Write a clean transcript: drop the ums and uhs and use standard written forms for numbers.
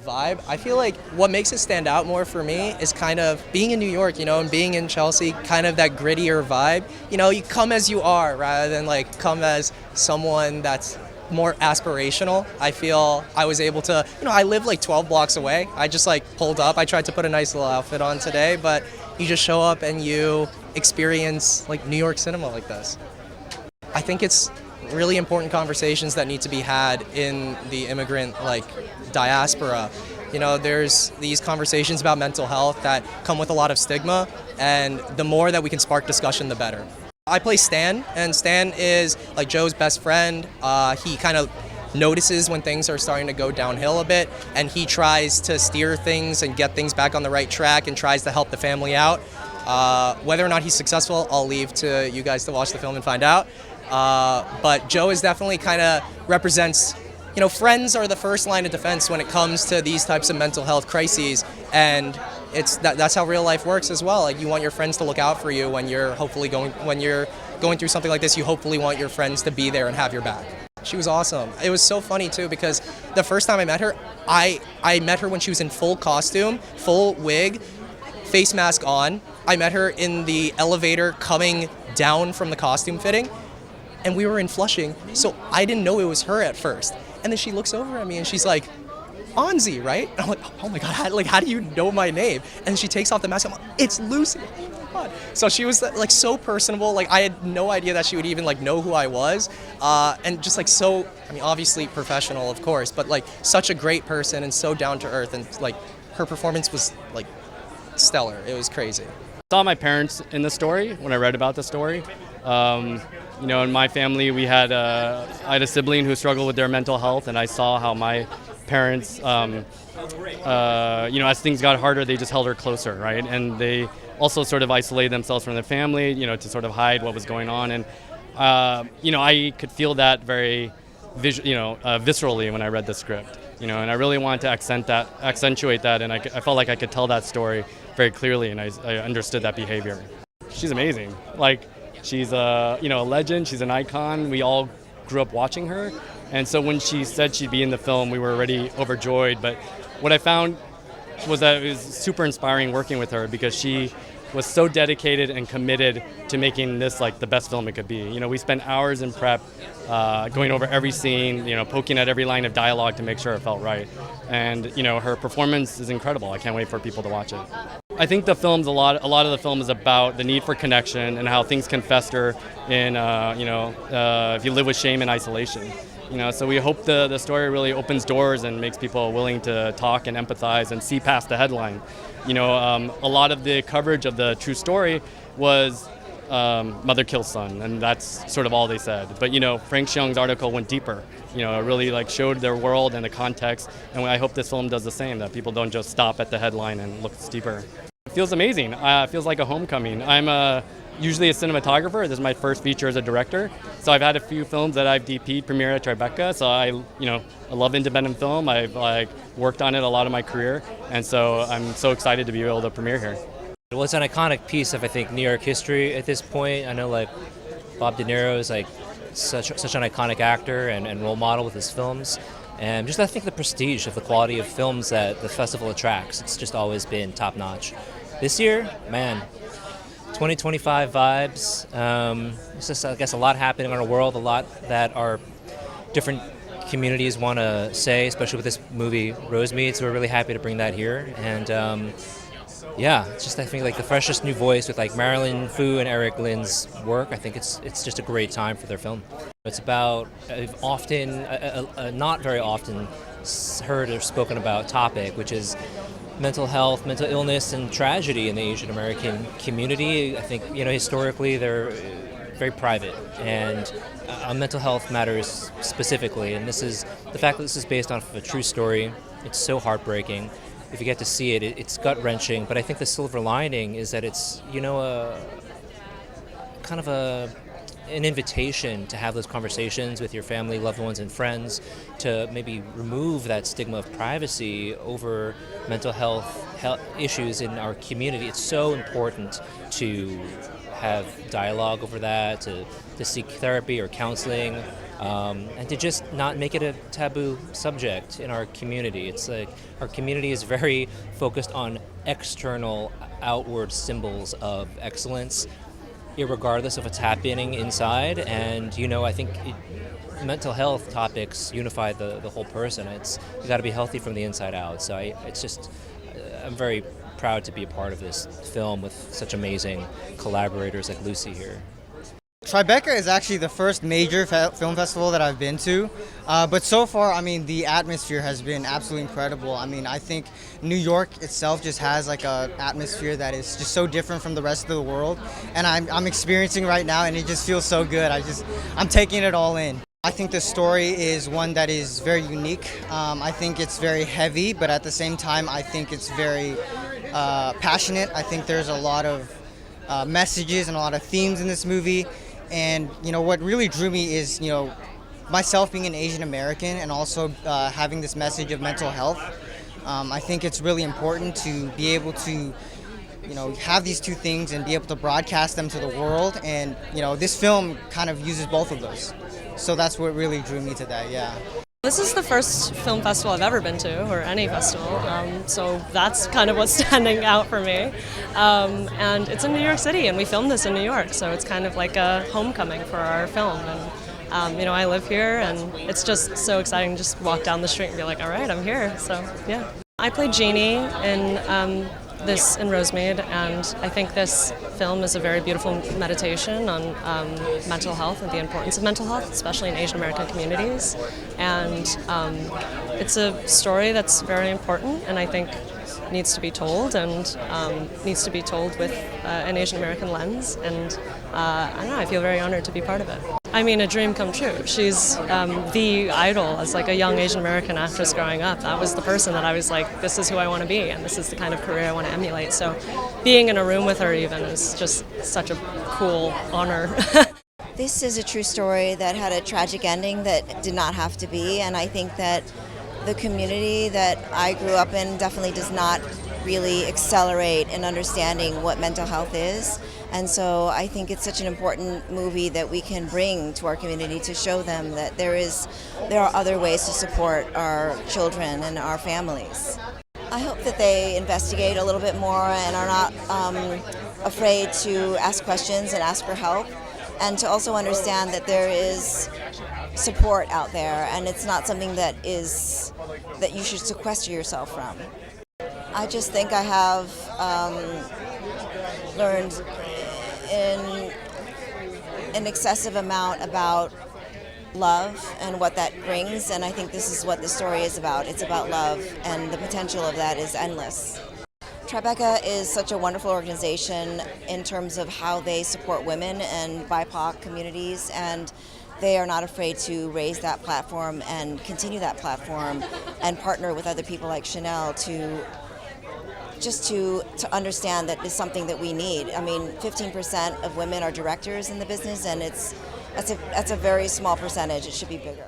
vibe. I feel like what makes it stand out more for me is kind of being in New York, and being in Chelsea, kind of that grittier vibe. You come as you are rather than like come as someone that's more aspirational. I feel I was able to, I live like 12 blocks away. I just like pulled up. I tried to put a nice little outfit on today, but you just show up and you experience like New York cinema like this. I think it's really important conversations that need to be had in the immigrant like diaspora. There's these conversations about mental health that come with a lot of stigma, and the more that we can spark discussion, the better. I play Stan, and Stan is like Joe's best friend. He kind of notices when things are starting to go downhill a bit, and he tries to steer things and get things back on the right track and tries to help the family out. Whether or not he's successful, I'll leave to you guys to watch the film and find out. But Joe is definitely kind of represents, friends are the first line of defense when it comes to these types of mental health crises, and that's how real life works as well. Like, you want your friends to look out for you when you're going through something like this. You hopefully want your friends to be there and have your back. She was awesome. It was so funny too, because the first time I met her, I met her when she was in full costume, full wig, face mask on. I met her in the elevator coming down from the costume fitting, and we were in Flushing, so I didn't know it was her at first. And then she looks over at me and she's like, Anzi, right? And I'm like, oh my God, how do you know my name? And she takes off the mask. I'm like, it's Lucy. Oh my God. So she was like so personable. Like, I had no idea that she would even like know who I was. And just like obviously professional, of course, but like such a great person and so down to earth. And like her performance was like stellar. It was crazy. I saw my parents in the story when I read about the story. In my family, I had a sibling who struggled with their mental health, and I saw how my parents, as things got harder, they just held her closer, right? And they also sort of isolated themselves from their family, to sort of hide what was going on. And, I could feel that very, viscerally when I read the script, and I really wanted to accentuate that, and I felt like I could tell that story very clearly, and I understood that behavior. She's amazing. She's a legend. She's an icon. We all grew up watching her, and so when she said she'd be in the film, we were already overjoyed. But what I found was that it was super inspiring working with her, because she was so dedicated and committed to making this like the best film it could be. We spent hours in prep, going over every scene, poking at every line of dialogue to make sure it felt right. And her performance is incredible. I can't wait for people to watch it. I think the film's a lot of the film is about the need for connection and how things can fester in if you live with shame and isolation. So we hope the story really opens doors and makes people willing to talk and empathize and see past the headline. A lot of the coverage of the true story was mother kills son, and that's sort of all they said. But Frank Shyong's article went deeper. It really showed their world and the context, and I hope this film does the same, that people don't just stop at the headline and look deeper. It feels amazing. It feels like a homecoming. I'm usually a cinematographer. This is my first feature as a director. So I've had a few films that I've DP'd premiere at Tribeca. So I love independent film. I've worked on it a lot of my career, and so I'm so excited to be able to premiere here. Well, it's an iconic piece of, I think, New York history at this point. I know Bob De Niro is such an iconic actor and role model with his films. And just I think the prestige of the quality of films that the festival attracts, it's just always been top notch. This year, man, 2025 vibes. It's just, I guess, a lot happening in our world, a lot that our different communities want to say, especially with this movie, Rosemead. So we're really happy to bring that here. And it's just, I think, the freshest new voice with Marilyn Fu and Eric Lin's work. I think it's just a great time for their film. It's about not very often heard or spoken about topic, which is mental health, mental illness, and tragedy in the Asian American community. I think, historically they're very private, and mental health matters specifically. And this is the fact that this is based off of a true story. It's so heartbreaking. If you get to see it, it's gut-wrenching. But I think the silver lining is that it's, a kind of a an invitation to have those conversations with your family, loved ones, and friends to maybe remove that stigma of privacy over mental health issues in our community. It's so important to have dialogue over that, to seek therapy or counseling, and to just not make it a taboo subject in our community. It's like our community is very focused on external, outward symbols of excellence, irregardless of what's happening inside. And I think mental health topics unify the whole person. You got to be healthy from the inside out. So I'm very proud to be a part of this film with such amazing collaborators like Lucy here. Tribeca is actually the first major film festival that I've been to, but so far, the atmosphere has been absolutely incredible. I think New York itself just has like a atmosphere that is just so different from the rest of the world, and I'm experiencing right now, and it just feels so good. I'm taking it all in. I think the story is one that is very unique. I think it's very heavy, but at the same time, I think it's very passionate. I think there's a lot of messages and a lot of themes in this movie. And what really drew me is myself being an Asian American and also having this message of mental health. I think it's really important to be able to have these two things and be able to broadcast them to the world. And this film kind of uses both of those. So that's what really drew me to that. Yeah. This is the first film festival I've ever been to, or any festival, so that's kind of what's standing out for me. And it's in New York City, and we filmed this in New York, so it's kind of like a homecoming for our film. And I live here, and it's just so exciting to just walk down the street and be like, all right, I'm here. So yeah, I played Jeannie in Rosemead, and I think this film is a very beautiful meditation on mental health and the importance of mental health, especially in Asian American communities. And it's a story that's very important, and I think needs to be told, and needs to be told with an Asian American lens. And I don't know, I feel very honored to be part of it. A dream come true. She's the idol as like a young Asian American actress growing up. That was the person that I was like, this is who I want to be, and this is the kind of career I want to emulate. So being in a room with her even is just such a cool honor. This is a true story that had a tragic ending that did not have to be, and I think that the community that I grew up in definitely does not really accelerate in understanding what mental health is. And so I think it's such an important movie that we can bring to our community to show them that there are other ways to support our children and our families. I hope that they investigate a little bit more and are not afraid to ask questions and ask for help, and to also understand that there is support out there, and it's not something that you should sequester yourself from. I just think I have learned an excessive amount about love and what that brings, and I think this is what the story is about. It's about love, and the potential of that is endless. Tribeca is such a wonderful organization in terms of how they support women and BIPOC communities, and they are not afraid to raise that platform and continue that platform and partner with other people like Chanel to understand that it's something that we need. 15% of women are directors in the business, and that's a very small percentage. It should be bigger.